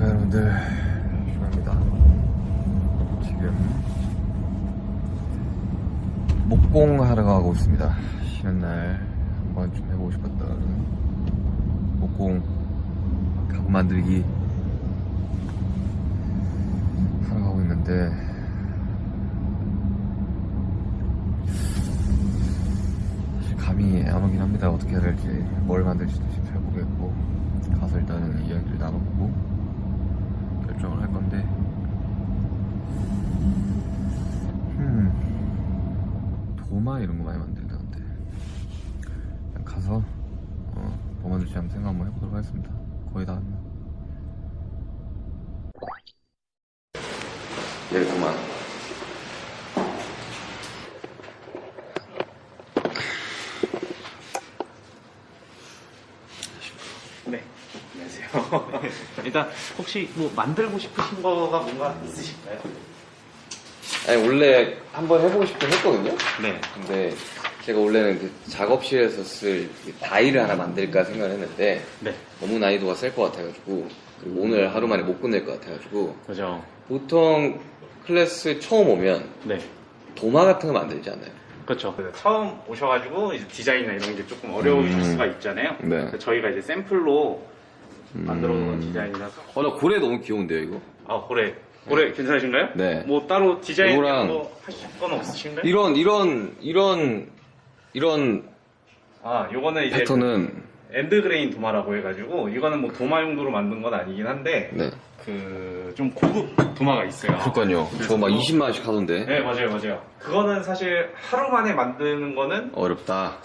안녕하십니까 여러분들, 슈가입니다. 지금 목공하러 가고 있습니다. 쉬는 날 한번 좀 해보고 싶었던 목공 가구 만들기 하러 가고 있는데, 사실 감이 안 오긴 합니다. 어떻게 해야 될지, 뭘 만들지도 지금 잘 모르겠고, 가서 일단은 이야기를 나눠보고 결정을 할 건데, 도마 이런 거 많이 만들던데, 그냥 가서 뭐 만들지 한번 생각 한번 해보도록 하겠습니다. 거의 다 왔나? 예, 도마. 네, 안녕하세요. 일단 혹시 뭐 만들고 싶으신 거가 뭔가 있으실까요? 아니, 원래 한번 해보고 싶긴 했거든요. 네. 근데 제가 원래는 그 작업실에서 쓸 다이를 하나 만들까 생각을 했는데, 네. 너무 난이도가 셀 것 같아가지고, 그리고 오늘 하루 만에 못 끝낼 것 같아가지고, 그죠. 보통 클래스 처음 오면 네. 도마 같은 거 만들지 않나요? 그렇죠. 처음 오셔가지고 이제 디자인이나 이런 게 조금 어려우실 수가 있잖아요. 네. 그래서 저희가 이제 샘플로 만들어 놓은 디자인이라서. 나 고래 너무 귀여운데요, 이거? 아, 고래 괜찮으신가요? 네. 뭐 따로 디자인 이거랑 뭐 하실 건 없으신가요? 이런 아, 요거는 이제 패턴은, 엔드그레인 도마라고 해가지고 이거는 뭐 도마 용도로 만든 건 아니긴 한데 네. 그 좀 고급 도마가 있어요. 그러니까요. 저거 막 20만원씩 하던데. 네, 맞아요. 그거는 사실 하루 만에 만드는 거는 어렵다.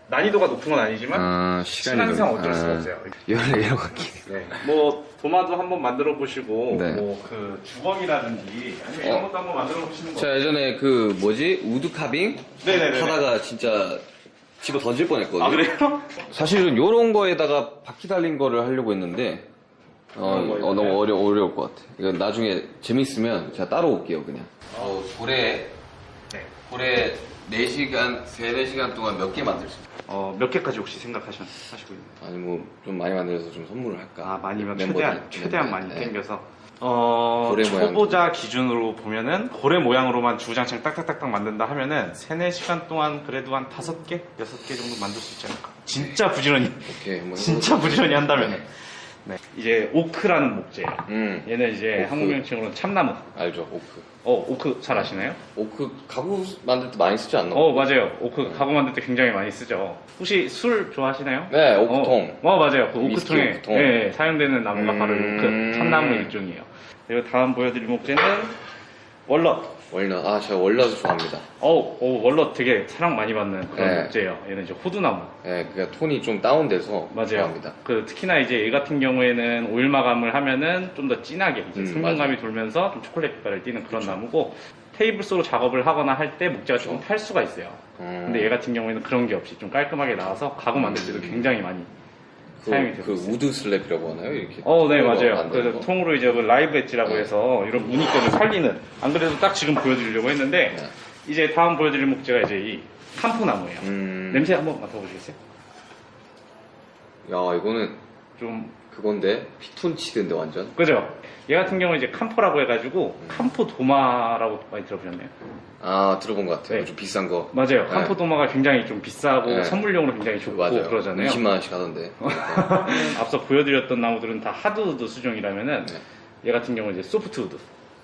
난이도가 높은 건 아니지만 시간상 어쩔 수가 없어요. 여러 갖기. 네, 뭐 도마도 한번 만들어 보시고 네. 뭐 그 주걱이라든지 아니면 이런 것도 한번 만들어 보시는 거. 제가 예전에 그 뭐지? 우드 카빙? 네네네. 하다가 진짜 집어 던질 뻔했거든요. 아, 그래요? 사실은 요런 거에다가 바퀴 달린 거를 하려고 했는데, 너무 어려울 것 같아. 이거 나중에 재밌으면 제가 따로 올게요, 그냥. 고래 네. 4시간, 4시간 동안 몇 개 만들 수 있어요? 몇 개까지 혹시 하시고 있나요? 아니, 뭐, 좀 많이 만들어서 좀 선물을 할까? 아, 많이면 멤버들. 최대한 많이 네. 땡겨서. 고래 초보자 기준으로 보면은 고래 모양으로만 주구장창 딱딱딱딱 만든다 하면은 3-4시간 동안 그래도 한 5개? 6개 정도 만들 수 있지 않을까. 진짜 부지런히. 오케이, 한번 진짜 해보자. 부지런히 한다면은. 네. 이제 오크라는 목재예요. 얘는 이제 오크. 한국 명칭으로는 참나무. 알죠, 오크. 오크 잘 아시나요? 오크 가구 만들 때 많이 쓰지 않나? 맞아요. 오크 가구 만들 때 굉장히 많이 쓰죠. 혹시 술 좋아하시나요? 네, 오크통. 맞아요. 그 위스키 오크통에 오크통. 네, 사용되는 나무가 바로 오크, 참나무 일종이에요. 그리고 다음 보여드릴 목재는 월넛. 월넛. 제가 월넛을 좋아합니다. 월넛 되게 사랑 많이 받는 그런 네. 목재예요. 얘는 이제 호두나무. 네, 그러니까 톤이 좀 다운돼서 맞아요. 좋아합니다. 특히나 이제 얘 같은 경우에는 오일 마감을 하면은 좀 더 진하게 이제 성분감이 맞아요. 돌면서 좀 초콜릿 빛깔을 띠는 그런 나무고, 테이블소로 작업을 하거나 할 때 목재가 조금 탈 수가 있어요. 근데 얘 같은 경우에는 그런 게 없이 좀 깔끔하게 나와서 가구 만들 때도 굉장히 많이 사용이 되고 있어요. 우드 슬랩이라고 하나요? 이렇게. 네, 맞아요. 만드는 그래서 거? 통으로 이제 그 라이브 엣지라고 해서 이런 무늬들을 살리는, 안 그래도 딱 지금 보여드리려고 했는데, 네. 이제 다음 보여드릴 목재가 이제 이 캄포나무예요. 냄새 한번 맡아보시겠어요? 야, 이거는 좀 그건데 피톤치드인데 완전. 그죠? 얘 같은 경우는 이제 캄포라고 해가지고 캄포 도마라고 많이 들어보셨나요? 들어본 것 같아요. 네. 좀 비싼 거. 맞아요. 네. 캄포 도마가 굉장히 좀 비싸고 네. 선물용으로 굉장히 좋고 맞아요. 그러잖아요. 20만원씩 하던데. 앞서 보여드렸던 나무들은 다 하드우드 수종이라면은 네. 얘 같은 경우는 이제 소프트우드.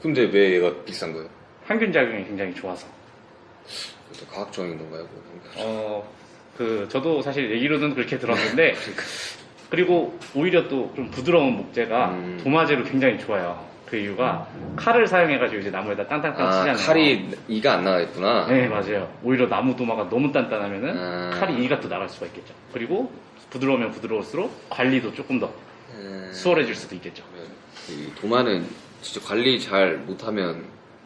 근데 왜 얘가 비싼 거예요? 항균 작용이 굉장히 좋아서. 그것도 과학적인 건가요? 그거? 저도 사실 얘기로는 그렇게 들었는데, 그리고 오히려 또 좀 부드러운 목재가 도마재로 굉장히 좋아요. 그 이유가 칼을 사용해가지고 이제 나무에다 땅땅땅 치잖아요. 칼이 이가 안 나가겠구나. 네, 맞아요. 오히려 나무 도마가 너무 단단하면은 칼이 이가 또 나갈 수가 있겠죠. 그리고 부드러우면 부드러울수록 관리도 조금 더 수월해질 수도 있겠죠. 이 도마는 진짜 관리 잘 못하면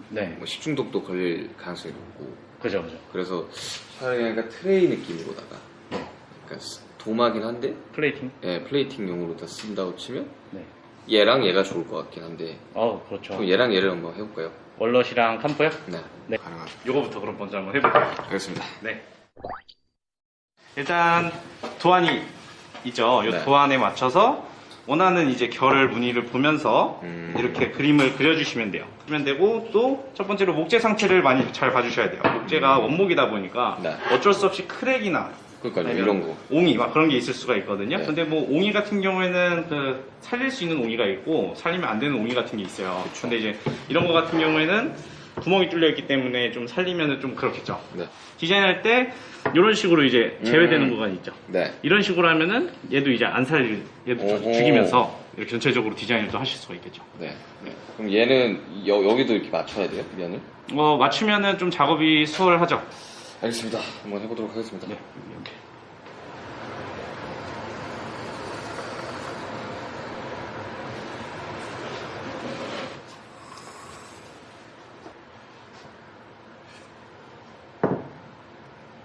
네, 뭐 식중독도 걸릴 가능성이 높고. 그죠. 그래서 차라리 약간 트레이 느낌으로다가, 그러니까 도마긴 한데, 플레이팅. 예, 플레이팅용으로 다 쓴다고 치면 네. 얘랑 얘가 좋을 것 같긴 한데, 그렇죠. 그럼 얘랑 얘를 한번 해볼까요? 월넛이랑 캄포요? 네. 가능하죠. 요거부터 그럼 먼저 한번 해볼게요. 알겠습니다. 네. 일단 도안이 있죠. 이 네. 도안에 맞춰서 원하는 이제 결을 무늬를 보면서 이렇게 그림을 그려주시면 돼요. 그러면 되고 또 첫 번째로 목재 상태를 많이 잘 봐주셔야 돼요. 목재가 원목이다 보니까 네. 어쩔 수 없이 크랙이나 그러니까요, 아니면 이런 거. 옹이 막 그런 게 있을 수가 있거든요. 네. 근데 뭐 옹이 같은 경우에는 그 살릴 수 있는 옹이가 있고 살리면 안 되는 옹이 같은 게 있어요. 그쵸. 근데 이제 이런 거 같은 경우에는 구멍이 뚫려 있기 때문에 좀 살리면은 좀 그렇겠죠. 네. 디자인할 때 이런 식으로 이제 제외되는 구간이 있죠. 네. 이런 식으로 하면은 얘도 이제 안 살릴, 얘도 오호. 죽이면서 이렇게 전체적으로 디자인을 또 하실 수가 있겠죠. 네. 그럼 얘는 여기도 이렇게 맞춰야 돼요? 면을? 맞추면은 좀 작업이 수월하죠. 알겠습니다. 한번 해보도록 하겠습니다. 네, 이렇게.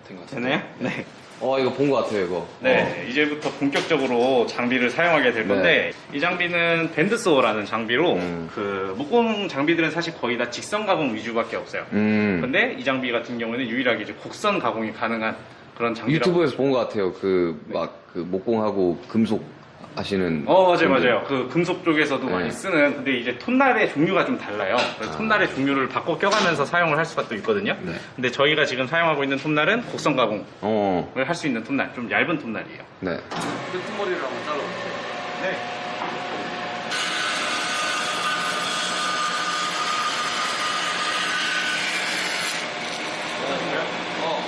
된 것 같아요. 되나요? 네. 이거 본 것 같아요, 이거. 네, 이제부터 본격적으로 장비를 사용하게 될 건데 이 장비는 밴드소어라는 장비로 그 목공 장비들은 사실 거의 다 직선 가공 위주밖에 없어요. 근데 이 장비 같은 경우는 유일하게 이제 곡선 가공이 가능한 그런 장비라고. 유튜브에서 본 것 같아요. 그 목공하고 금속 하시는. 맞아요, 분들. 맞아요. 그 금속 쪽에서도 네. 많이 쓰는, 근데 이제 톤날의 종류가 좀 달라요. 그래서 톤날의 종류를 바꿔 껴가면서 사용을 할 수가 또 있거든요. 네. 근데 저희가 지금 사용하고 있는 톤날은 곡선 가공을 어. 할 수 있는 톤날, 좀 얇은 톤날이에요. 네. 끄트머리를 한번 잘라볼게요. 네.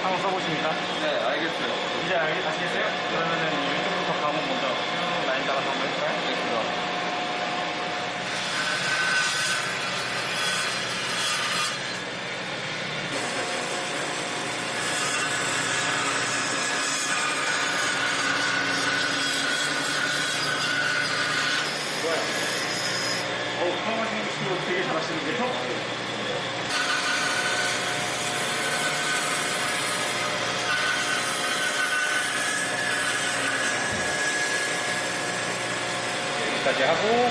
한번 써보십니까? 네, 알겠어요. 이제 아시겠어요? 그러면은 이쪽부터 가공 먼저 쭉 라인 따라서 한번 해볼까요? 알겠습니다. 좋아요. 사용하시는 거 되게 잘하시는데요? 여기까지 하고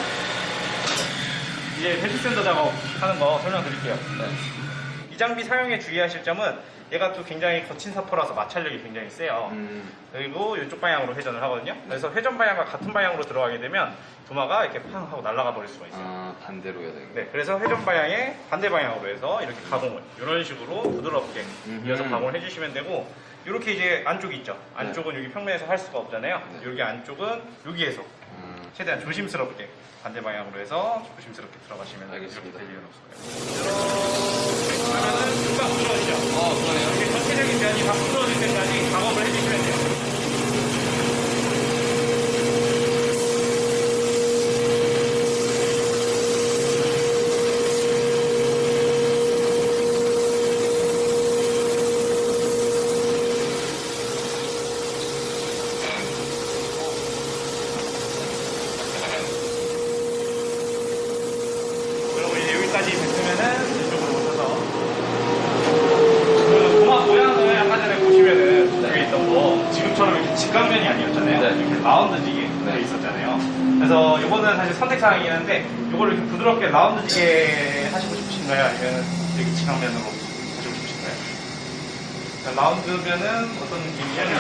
이제 배치센터 작업하는 거 설명드릴게요. 이 장비 사용에 주의하실 점은 얘가 또 굉장히 거친 사포라서 마찰력이 굉장히 세요. 그리고 이쪽 방향으로 회전을 하거든요. 그래서 회전 방향과 같은 방향으로 들어가게 되면 도마가 이렇게 팡 하고 날아가 버릴 수가 있어요. 반대로 해야 되겠네. 네, 그래서 회전 방향에 반대 방향으로 해서 이렇게 가공을 이런 식으로 부드럽게 이어서 가공을 해주시면 되고 이렇게 이제 안쪽이 있죠. 안쪽은 여기 평면에서 할 수가 없잖아요. 네. 여기 안쪽은 여기에서 최대한 조심스럽게 반대 방향으로 해서 조심스럽게 들어가시면 알겠습니다. 이렇게 될 일은 없을 거예요. 그러면은 금방 부러지죠. 그러네요. 이렇게 전체적인 면이 다 부러질 때까지 작업을 해주시면 돼요. 그리고 이제 여기까지 됐으면은 이쪽으로 오셔서 그 도마 모양을 아까 전에 보시면은 여기 있던 거 지금처럼 이렇게 직각면이 아니었잖아요. 네. 이렇게 라운드지게 되어 있었잖아요. 그래서 이거는 사실 선택사항이긴 한데 이거를 이렇게 부드럽게 라운드지게 하시고 싶으신가요? 아니면 이렇게 직각면으로 하시고 싶으신가요? 라운드면은 어떤 느낌이냐면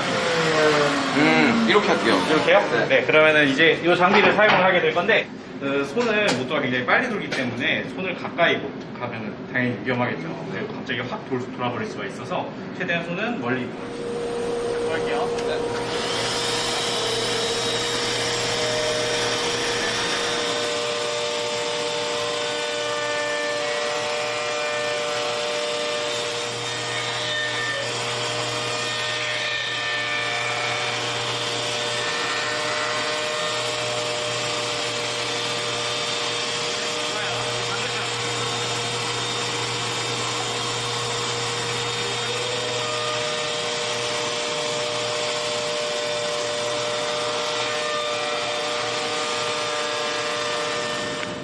이렇게 할게요. 이렇게요? 네. 그러면은 이제 이 장비를 사용을 하게 될 건데 그 손을 모터가 굉장히 빨리 돌기 때문에 손을 가까이 가면은 당연히 위험하겠죠. 네, 갑자기 확 돌아버릴 수가 있어서 최대한 손은 멀리 할게요.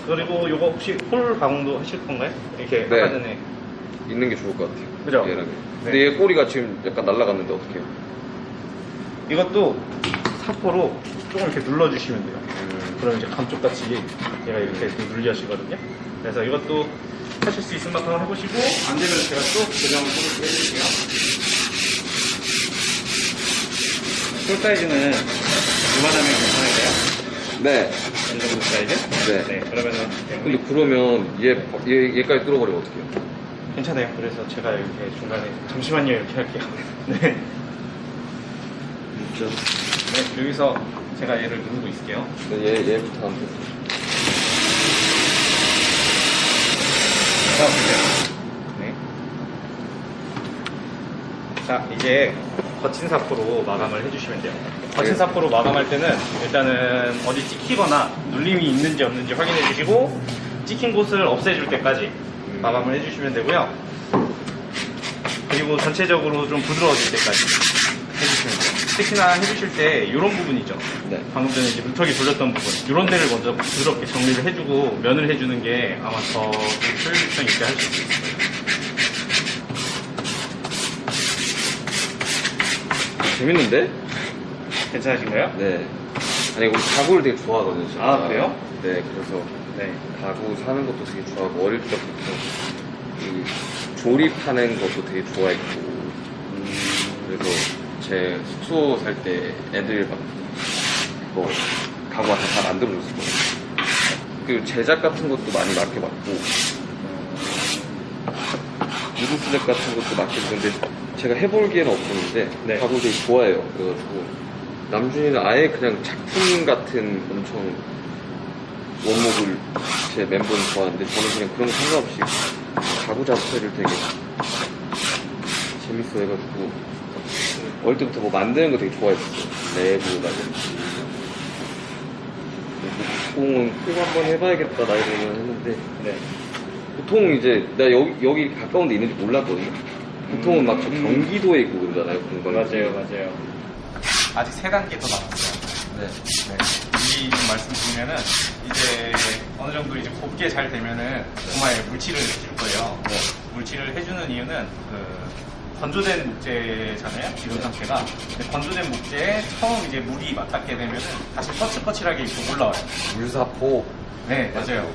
그리고 요거 혹시 홀 가공도 하실 건가요? 이렇게 네. 아까 전에 있는 게 좋을 것 같아요. 그죠? 얘랑. 네. 근데 얘 꼬리가 지금 약간 날아갔는데 어떡해요? 이것도 사포로 조금 이렇게 눌러주시면 돼요. 그럼 이제 감쪽같이 얘가 이렇게 눌려지거든요. 그래서 이것도 하실 수 있으면 한번 해보시고 안 되면 제가 또 고정을 조금씩 해드릴게요. 홀 사이즈는 이만하면 괜찮을까요? 네. 이 정도 사이즈? 네. 네, 그러면은. 근데 그러면 얘까지 뚫어버리면 어떡해요? 괜찮아요. 그래서 제가 이렇게 중간에 잠시만요 이렇게 할게요. 네. 진짜. 네, 여기서 제가 얘를 누르고 있을게요. 네, 얘부터 하면 돼요. 자, 보세요. 네. 자, 이제 거친 사포로 마감을 해주시면 돼요. 거친 사포로 마감할 때는 일단은 어디 찍히거나 눌림이 있는지 없는지 확인해 주시고 찍힌 곳을 없애줄 때까지 마감을 해주시면 되고요. 그리고 전체적으로 좀 부드러워질 때까지 해주시면 돼요. 특히나 해주실 때 이런 부분이죠. 네. 방금 전에 이제 문턱이 돌렸던 부분 이런 데를 먼저 부드럽게 정리를 해주고 면을 해주는 게 아마 더 효율성 있게 할 수 있어요. 재밌는데? 괜찮으신가요? 네. 아니, 우리 가구를 되게 좋아하거든요. 진짜. 아, 그래요? 네, 그래서 네. 가구 사는 것도 되게 좋아하고, 어릴 때부터 이 조립하는 것도 되게 좋아했고, 그래서 제 숙소 살 때 애들 막, 뭐, 가구 같은 거 다 만들어줬었거든요. 그리고 제작 같은 것도 많이 맡겨봤고, 무드슬랩 같은 것도 맡겨봤는데, 제가 해볼 기회는 없었는데, 네. 가구 되게 좋아해요. 그래가지고, 남준이는 아예 그냥 작품 같은 엄청 원목을 제 멤버는 좋아하는데, 저는 그냥 그런 거 상관없이 가구 자체를 되게 재밌어 해가지고, 어릴 때부터 뭐 만드는 거 되게 좋아했었어요. 레고라든지. 보통은 꼭 한번 해봐야겠다, 나이로는 했는데, 네. 보통 이제, 나 여기 가까운 데 있는지 몰랐거든요. 보통은 막 저 경기도에 있고 그러잖아요, 공방이. 맞아요. 아직 3단계 더 남았어요. 네. 네. 이 말씀드리면은 이제 어느 정도 이제 곱게 잘 되면은 정말 물칠을 해줄 거예요. 네. 물칠을 해주는 이유는 그 건조된 목재잖아요. 지금 상태가. 근데 건조된 목재에 처음 이제 물이 맞닿게 되면은 다시 거칠거칠하게 이렇게 올라와요. 물사포. 네, 맞아요.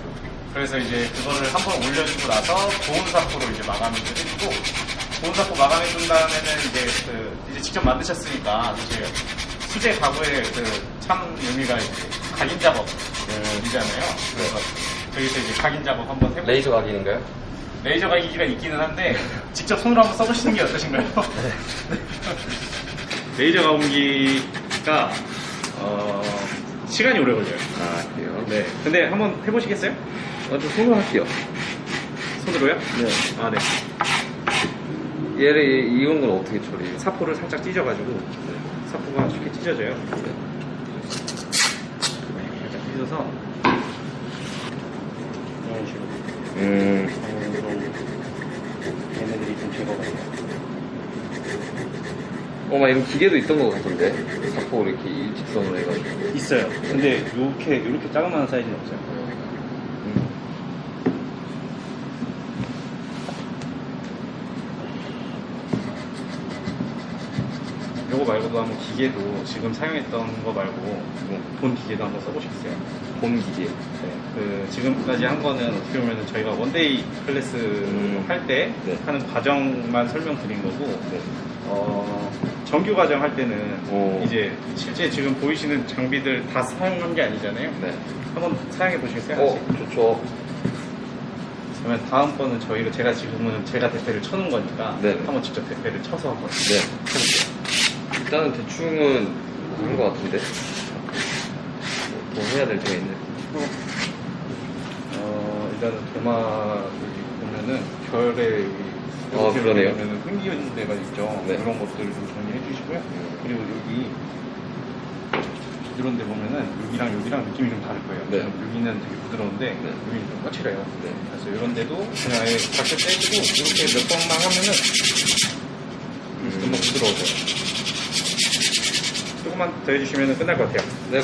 그래서 이제 그거를 한번 올려주고 나서 고온 사포로 이제 마감을 해주고, 고온 사포 마감해준 다음에는 이제 직접 만드셨으니까 사실 수제 가구의 참 의미가 이제 각인 작업이잖아요. 그래서 저기서 이제 각인 작업 한번 해보고. 레이저 각인인가요? 레이저 각인기가 있기는 한데 직접 손으로 한번 써보시는 게 어떠신가요? 레이저 가공기가 시간이 오래 걸려요. 아, 그래요? 네. 근데 한번 해보시겠어요? 좀 손으로 할게요. 손으로요? 네. 아, 네. 얘를, 이런 건 어떻게 처리해요? 사포를 살짝 찢어가지고 사포가 쉽게 찢어져요. 살짝 찢어서 이런 식으로 얘네들이 좀 제거가 돼요. 막 이런 기계도 있던 것 같던데. 사포 이렇게 일직선으로 해가지고. 있어요. 근데 이렇게 작은 사이즈는 없어요. 요거 말고도 한번 기계도 지금 사용했던 거 말고 본 기계도 한번 써보시겠어요? 본 기계. 네, 지금까지 한 거는 어떻게 보면 저희가 원데이 클래스 할 때 네. 하는 과정만 설명드린 거고, 네. 정규 과정 할 때는 오. 이제 실제 지금 보이시는 장비들 다 사용한 게 아니잖아요. 네. 한번 사용해 보시겠어요? 하나씩? 좋죠. 그러면 다음번은 제가 지금은 제가 대패를 쳐놓은 거니까 네. 한번 직접 대패를 쳐서 한번 네. 해볼게요. 일단은 대충은 있는 것 같은데. 뭐 해야 될 때가 있네. 일단은 도마 보면은 결에 그러네요. 보면은 흥기는 데가 있죠. 네. 그런 것들 좀 정리해 주시고요. 그리고 여기 이런 데 보면은 여기랑 느낌이 좀 다를 거예요. 네. 여기는 되게 부드러운데 네. 여기는 좀 거칠어요. 네. 그래서 이런 데도 그냥 아예 작게 떼주고 이렇게 몇 번만 하면은 금방 부드러워져요. 조금만 더 해주시면 끝날 것 같아요. 네.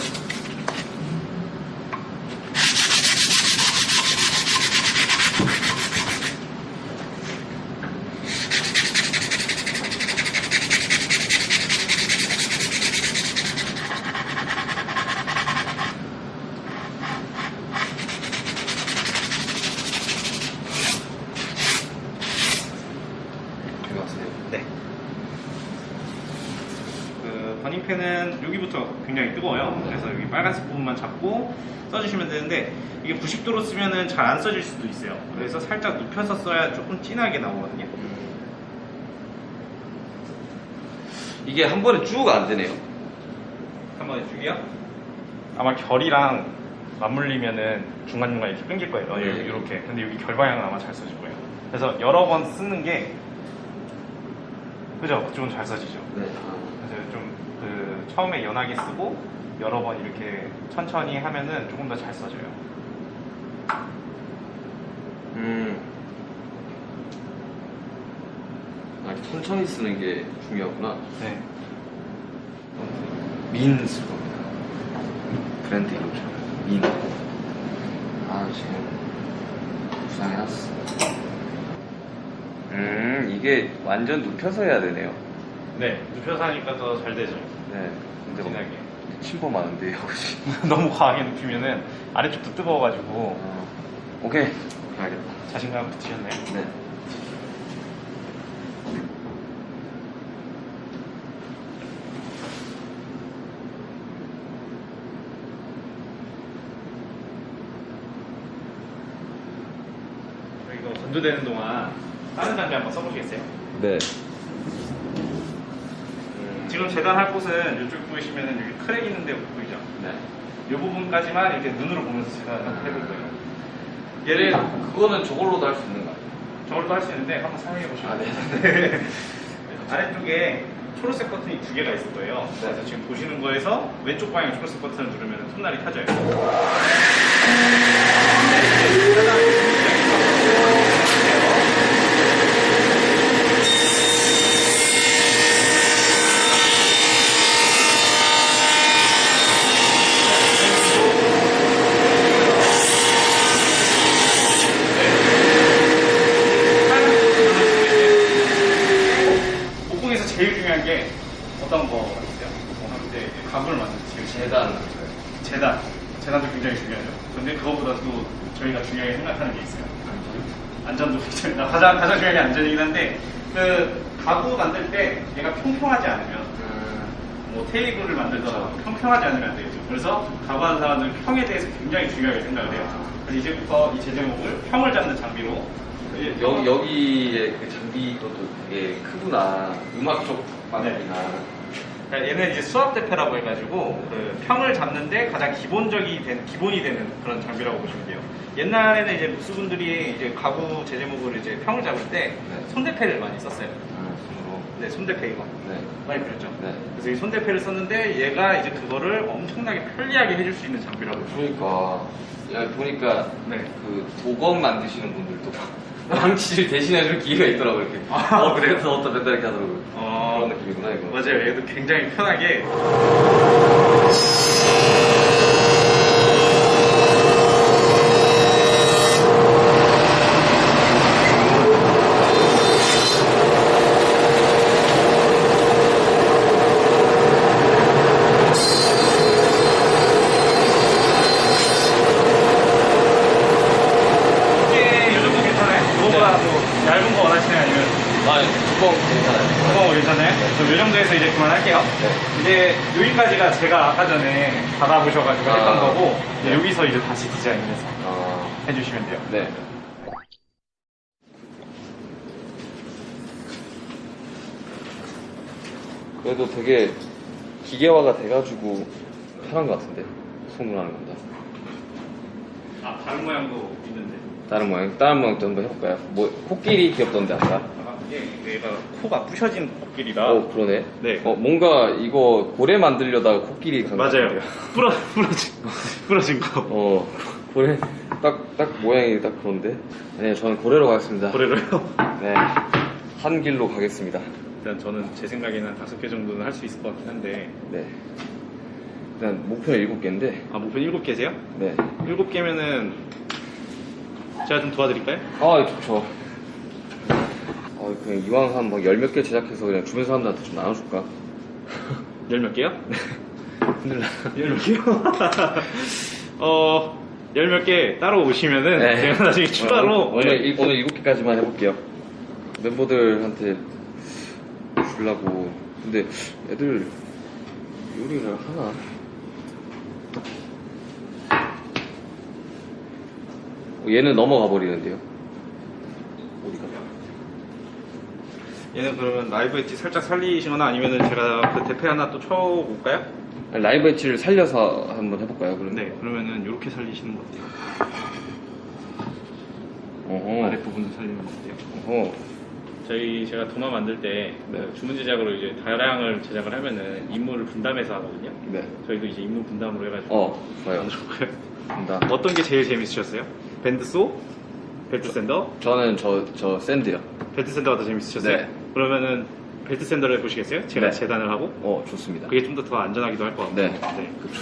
네. 버닝팬은 여기 여기부터 굉장히 뜨거워요. 그래서 여기 빨간색 부분만 잡고 써주시면 되는데 이게 90도로 쓰면은 잘 안 써질 수도 있어요. 그래서 살짝 눕혀서 써야 조금 진하게 나오거든요. 이게 한 번에 쭉 안 되네요. 한 번에 쭉이요? 아마 결이랑 맞물리면은 중간중간 이렇게 끊길 거예요. 네. 이렇게. 근데 여기 결 방향은 아마 잘 써질 거예요. 그래서 여러 번 쓰는 게 그죠? 그쪽은 잘 써지죠. 네. 그래서 좀 그 처음에 연하게 쓰고 여러 번 이렇게 천천히 하면은 조금 더 잘 써져요. 아, 천천히 쓰는 게 중요하구나. 네. 민 쓸 겁니다. 브랜드 이름처럼 민. 아, 지금 구상해놨어. 이게 완전 눕혀서 해야 되네요. 네. 눕혀서 하니까 더 잘 되죠. 네. 근데 뭐 진하게. 침범하는데 혹시. 너무 과하게 눕히면은 아래쪽도 뜨거워가지고 오케이. 알겠다. 자신감 붙으셨나요? 네. 이거 건조되는 동안 다른 장비 한번 써보시겠어요? 네. 지금 재단할 곳은 이쪽 보이시면은 여기 크랙 있는 데 보이죠? 네. 이 부분까지만 이렇게 눈으로 보면서 재단을 해볼 거예요. 얘를 그거는 저걸로도 할 수 있는 거 아니에요? 저걸도 할 수 있는데 한번 사용해 보시면 아, 네. 돼요. 아래쪽에 초록색 버튼이 2개가 있을 거예요. 그래서 지금 보시는 거에서 왼쪽 방향 초록색 버튼을 누르면 톱날이 타져요. 목공에서 제일 중요한 게 어떤 거 있어요? 할 때 가구를 만들 때 제일 재단도 굉장히 중요하죠. 근데 그거보다도 저희가 중요하게 생각하는 게 있어요. 안전도 굉장히 가장 중요한 게 안전이긴 한데 그 가구 만들 때 얘가 평평하지 않으면 뭐 테이블을 만들더라도 평평하지 않으면 안 되겠죠. 그래서 가구하는 사람들은 평에 대해서 굉장히 중요하게 생각을 해요. 그래서 이제부터 이 제제목을 평을 잡는 장비로 여기에 그 장비 그것도 되게 크구나. 음악 쪽 방향이나. 얘는 이제 수압 대패라고 해가지고 그 평을 잡는데 가장 기본이 되는 그런 장비라고 보시면 돼요. 옛날에는 이제 무수분들이 이제 가구 제제목을 이제 평을 잡을 때 손대패를 많이 썼어요. 손으로. 네, 손대패 이거 네. 많이 그렸죠. 네. 그래서 이 손대패를 썼는데 얘가 이제 그거를 엄청나게 편리하게 해줄 수 있는 장비라고. 그러니까 야, 보니까 네. 그 도검 만드시는 분들도 방치를 대신해줄 기회가 있더라고요. 이렇게. 그래서 어떤 맨날 이렇게 하더라고요. 그런 느낌이구나 이거. 맞아요. 얘도 굉장히 편하게. 얇은 거 원하시나요? 아니면 두꺼운 거 괜찮아요. 두꺼운 거 괜찮아요? 그럼 이 정도에서 이제 그만할게요. 네. 이제 여기까지가 제가 아까 전에 받아보셔가지고 했던 거고 이제 네. 여기서 이제 다시 디자인해서 해주시면 돼요. 네. 그래도 되게 기계화가 돼가지고 편한 것 같은데 손으로 하는 것보다. 아 다른 모양도 있는데. 다른 모양도 한번 해볼까요? 뭐 코끼리 귀엽던데 아까. 아, 얘가 코가 부셔진 코끼리라. 그러네. 네. 뭔가 이거 고래 만들려다가 코끼리 간 것 맞아요. 같은데요. 부러진 거. 고래 딱 모양이 딱 그런데. 아니요, 저는 고래로 가겠습니다. 고래로요? 네. 한 길로 가겠습니다. 일단 저는 제 생각에는 한 5개 정도는 할 수 있을 것 같긴 한데. 네. 일단 목표는 7개인데. 아 목표 7개세요? 네. 7개면은 제가 좀 도와드릴까요? 좋죠. 그냥 이왕 한 막 10몇 개 제작해서 그냥 주변 사람들한테 좀 나눠줄까? 10몇 개요? 큰일 나. 10몇 개요? 10몇 개 따로 오시면은 네. 제가 나중에 추가로 오늘 7개까지만 해볼게요. 멤버들한테 주려고. 근데 애들 요리를 하나? 얘는 넘어가 버리는데요. 어디가? 얘는 그러면 라이브 엣지 살짝 살리시거나 아니면은 제가 그 대패 하나 또 쳐볼까요? 라이브 엣지를 살려서 한번 해볼까요? 그럼? 네, 그러면은 이렇게 살리시는 거 어때요? 어허. 아랫부분도 살리는 거 어때요? 어허. 제가 도마 만들 때 주문 제작으로 이제 다량을 제작을 하면은 임무를 분담해서 하거든요. 네. 저희도 이제 임무 분담으로 해가지고 좋아요. 만들어봐요. 어떤 게 제일 재밌으셨어요? 밴드소? 벨트 샌더? 저는 저 샌드요. 벨트 샌더가 더 재밌으셨어요? 네. 그러면은 벨트 샌더를 해보시겠어요? 제가 네. 재단을 하고 좋습니다. 그게 좀 더 안전하기도 할 것 같고. 네. 그렇죠.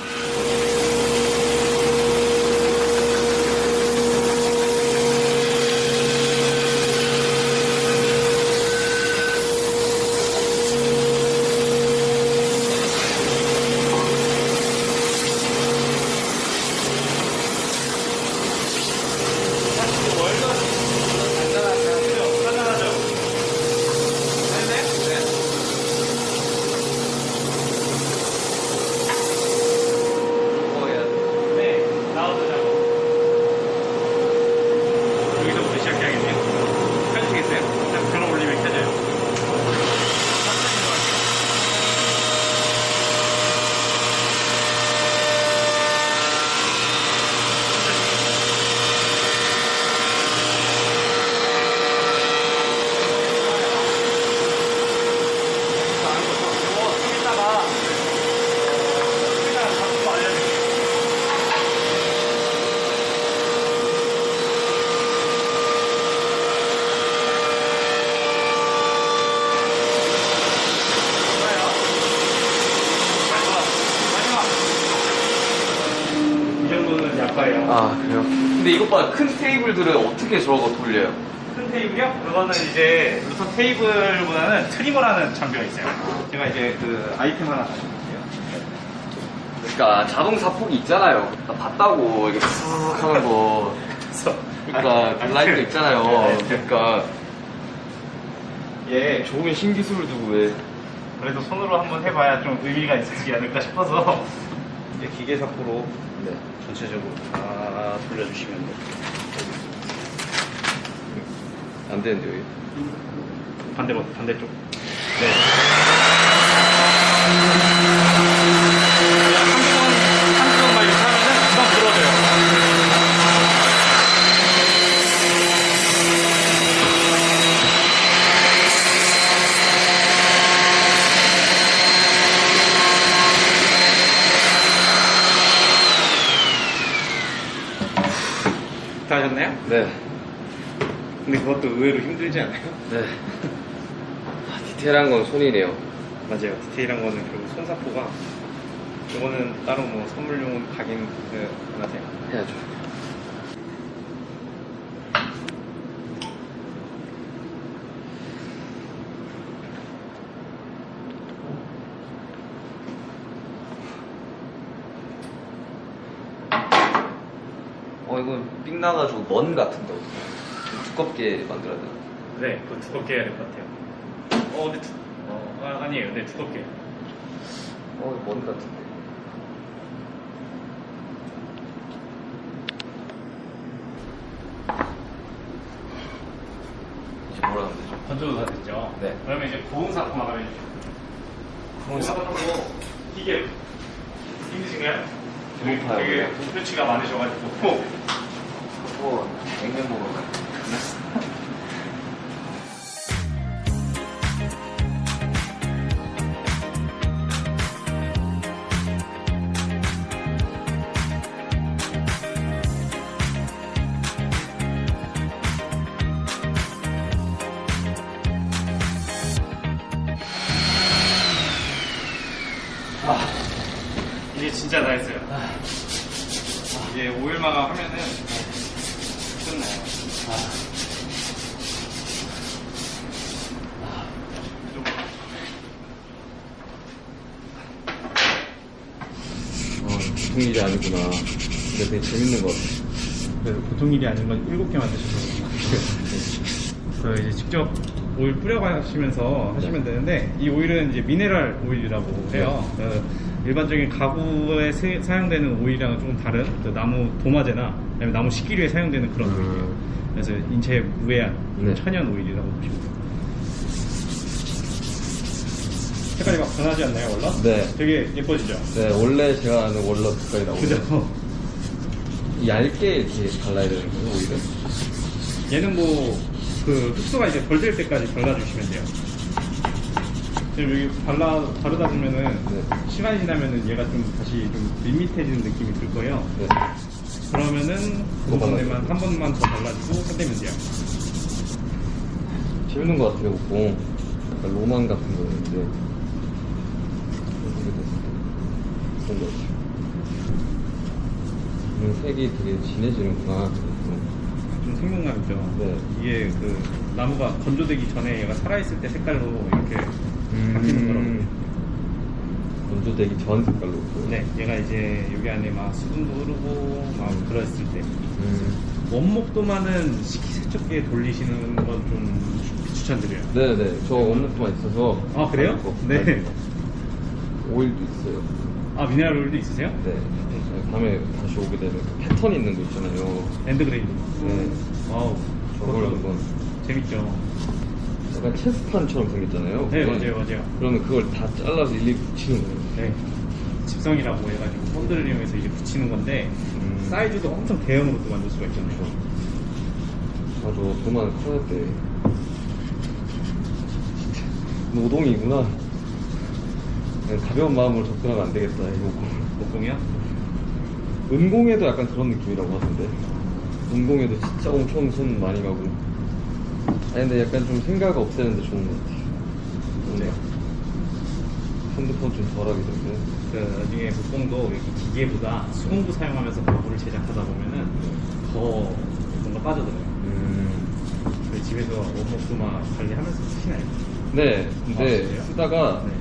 여기서부터 시작해야겠네요. 켜주시겠어요? 전원 올리면 켜져요. 이 정도는 약과예요. 그래요? 근데 이것 봐, 큰 테이블들은 어떻게 저거 돌려요? 큰 테이블이요? 그거는 이제 루터 테이블보다는 트리머라는 장비가 있어요. 제가 이제 그 아이템 하나 가지고 있어요. 그러니까 자동차 폭이 있잖아요. 나 봤다고 이게 싹 하는 거. 그러니까 그 라이트 있잖아요. 그러니까 예, 좋은 신기술을 두고 왜? 그래도 손으로 한번 해봐야 좀 의미가 있지 않을까 싶어서 이제 기계사포로 네. 전체적으로 다 돌려주시면 돼요. 안 되는데 여기. 반대쪽. 네. 한두 번만 이렇게 하면은 금방 들어져요. 다 하셨나요? 네. 근데 그것도 의외로 힘들지 않아요? 네. 디테일한 건 손이네요. 맞아요. 디테일한 거는 결국 손사포가 이거는 따로 뭐 선물용 각인 안 하세요? 해야죠. 이건 삑 나가지고 먼 같은데 좀 두껍게 만들어야 되나? 네, 그거 두껍게 해야 될 것 같아요. 근데 아니에요. 네, 두껍게. 먼 같은데. 이제 뭐라 하면 되죠? 건조도 다 됐죠? 네. 그러면 이제 고온 사포만 하면 되죠. 고온 사포로 이게 힘드신가요? 배고파요. 되게 목표치가 많으셔가지고. 냉면 먹으러 가요. 이제 진짜 다 했어요. 이제 오일 마감하면은 끝나요. 보통 일이 아니구나. 근데 되게 재밌는 것 같아. 그래서 보통 일이 아닌 건 7개 만드셔서 그래서 이제 직접 오일 뿌려가시면서 하시면 되는데 이 오일은 이제 미네랄 오일이라고 해요. 일반적인 가구에 사용되는 오일이랑은 조금 다른 그 나무 도마제나 아니면 나무 식기류에 사용되는 그런 오일이에요. 그래서 인체에 무해한 네. 천연 오일이라고 보시면 돼요. 색깔이 막 변하지 않나요, 월러? 네. 되게 예뻐지죠? 네, 원래 제가 아는 월러 색깔이 나오는데 그죠? 얇게 이렇게 발라야 되는 거예요, 오일은? 얘는 뭐, 그, 흡수가 이제 덜 될 때까지 발라주시면 돼요. 지금 여기 바르다 보면은, 네. 시간이 지나면은 얘가 좀 다시 좀 밋밋해지는 느낌이 들 거예요. 네. 그러면은, 그 더 부분에만 한 번만 더 발라주고 끝내면 돼요. 재밌는 것 같아요, 목공. 약간 로망 같은 거였는데. 그런 것 같아요. 색이 되게 진해지는구나. 좀 생동감이죠. 네. 이게 그, 나무가 건조되기 전에 얘가 살아있을 때 색깔로 이렇게 바뀌는 거라고. 건조되기 전 색깔로. 네, 얘가 이제 여기 안에 막 수분도 흐르고 막 들어있을 때. 원목도마는 식기세척기에 돌리시는 건 좀 추천드려요. 네네. 저 원목도만 있어서. 아, 그래요? 네. 오일도 있어요. 아, 미네랄 오일도 있으세요? 네. 다음에 다시 오게 되면 그 패턴 있는 거 있잖아요. 엔드그레이드. 네. 와우. 저걸 한번. 재밌죠. 약간 체스판처럼 생겼잖아요. 네, 맞아요. 그러면 그걸 다 잘라서 일일이 붙이는 거예요. 네. 집성이라고 해가지고 본드를 이용해서 이제 붙이는 건데, 사이즈도 엄청 대형으로 또 만들 수가 있잖아요. 맞아, 도마는 커야 돼. 노동이구나. 그냥 가벼운 마음으로 접근하면 안 되겠다, 이거. 목공이요? 은공에도 약간 그런 느낌이라고 하던데. 은공에도 진짜 엄청 손 많이 가고. 아니, 근데 약간 좀 생각 없애는데 좋은 것 같아요. 네. 핸드폰 좀 덜하게 되는데. 그 나중에 목공도 여기 기계보다 수공구 사용하면서 가구를 제작하다 보면은 더 뭔가 빠져들어요. 저희 집에서 원목도마 관리하면서 쓰시나요? 네, 근데 진짜요? 쓰다가 네.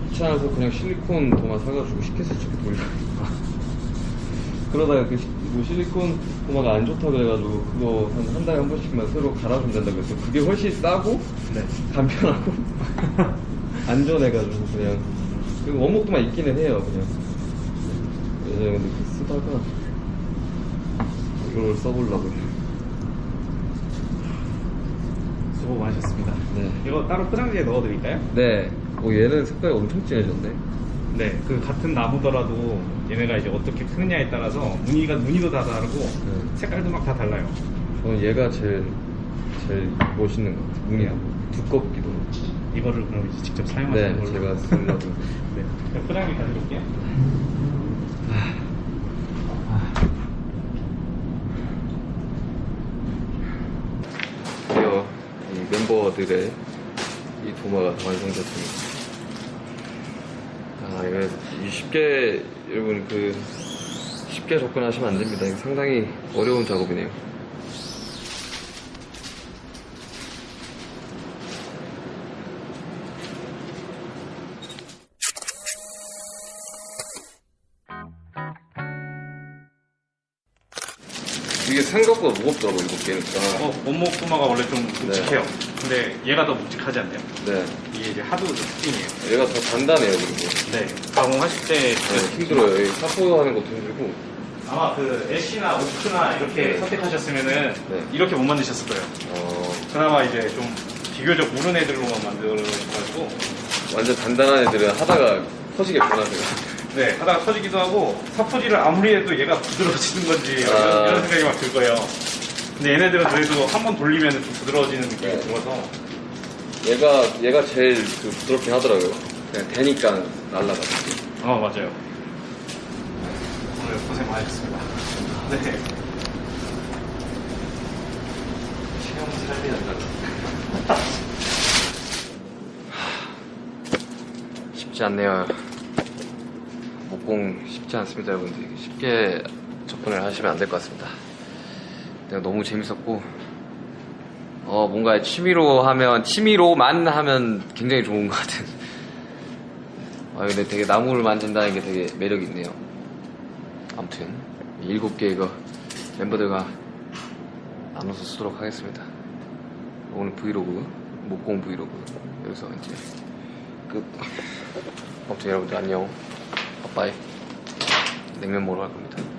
귀찮아서 그냥 실리콘 도마 사가지고 식혜세척기 돌려. 그러다가 뭐 실리콘 도마가 안 좋다 그래가지고 그거 한 달에 한 번씩만 새로 갈아주면 된다고 해서 그게 훨씬 싸고 네. 간편하고 안전해가지고 그냥 그리고 원목도마 있기는 해요 그냥. 예전에 근데 그 쓰다가 이걸 써보려고. 수고 많으셨습니다. 네. 이거 따로 포장지에 넣어드릴까요? 네. 얘는 색깔이 엄청 진해졌네. 네. 그 같은 나무더라도 얘네가 이제 어떻게 크느냐에 따라서 무늬도 다 다르고 색깔도 막 다 달라요. 저는 얘가 제일 멋있는 것 같아요. 무늬하고 두껍기도. 이거를 그럼 이제 직접 네, 사용하시는 걸로. 제가 쓰려고. 네. 포장지 가져올게요. 드디어 이 멤버들의 이 도마가 완성됐습니다. 이거 쉽게 여러분 쉽게 접근하시면 안 됩니다. 이거 상당히 어려운 작업이네요. 이게 생각보다 무겁더라고 이거 깨니까. 원목도마가 원래 좀 묵직해요. 근데 얘가 더 묵직하지 않나요? 네. 이게 이제 하드우드 특징이에요. 얘가 더 단단해요 그리고. 네. 가공하실 때 힘들어요. 이 사포하는 것도 힘들고. 아마 그 애쉬나 오크나 이렇게 네. 선택하셨으면은 네. 이렇게 못 만드셨을 거예요. 그나마 이제 좀 비교적 무른 애들로만 만들어가지고 완전 단단한 애들은 하다가 터지게 변하세요. 네 하다가 터지기도 하고 사포질을 아무리 해도 얘가 부드러워지는 건지 이런 생각이 막 들 거예요. 근데 얘네들은 그래도 한 번 돌리면 좀 부드러워지는 느낌이 네. 들어서 얘가 제일 부드럽긴 하더라고요. 그냥 되니까 날라가지고. 맞아요. 오늘 고생 많으셨습니다. 네. 체험 삶이 난다. 쉽지 않네요. 목공 쉽지 않습니다, 여러분들. 쉽게 접근을 하시면 안 될 것 같습니다. 내가 너무 재밌었고, 뭔가 취미로만 하면 굉장히 좋은 것 같은. 근데 되게 나무를 만진다는 게 되게 매력이 있네요. 아무튼 7개 이거 멤버들과 나눠서 쓰도록 하겠습니다. 오늘 브이로그, 목공 브이로그 여기서 이제 끝. 아무튼 여러분들 안녕. 빠빠이 냉면 먹으러 갈 겁니다.